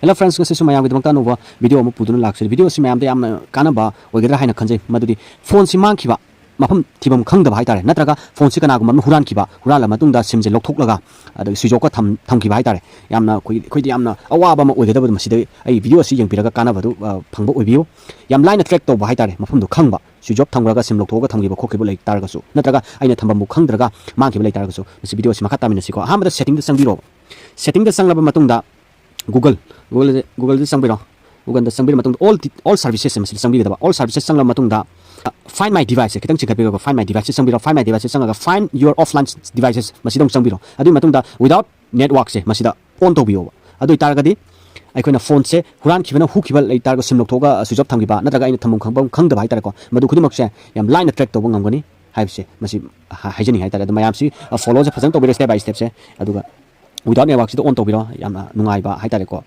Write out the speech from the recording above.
Hello friends, this is my nova video pudun laxi video si mayam yam kanaba wagera haina khanje madudi phone si mangkhiba mafam thibam khangda bhai tare natraga phone si kana gum huran khiba hurala matungda sim je lokthok laga adu switch off ka tham khiba hai tare yamna khoi yamna awaba ma oigeda bad masida ai video si yang piraga kana badu phangba oibiyo yam line track to bhai tare mafam du khangba switch off thamgraga sim lokthok ka thamgiba khokhiba lai tar ga su natraga aina thambam mu khangdraga mangkhiba lai tar ga su si video si makata mina si ko hamada setting da sangbiro setting da sanglaba matungda Google the sangbiro Google the sangbiro matung all services mas sangbiro da all services sangla matung da find my device kitang chikape ko find my devices sangbiro find my devices sanga find your offline devices masidong sangbiro adu matung da without network se masida on to biyo adu targadi aikoina phone se huran khibana hu khibal lai targa sim loktoga switch off thamgiba natraga aina thamung khangba khangda bhai tar ko madu khudimak se yam line track to ngangani haibse masi haijani hai tar adu mayam si follow se phajang to bi step by step se aduga without network se on to biro yam nungai ba hai tar ko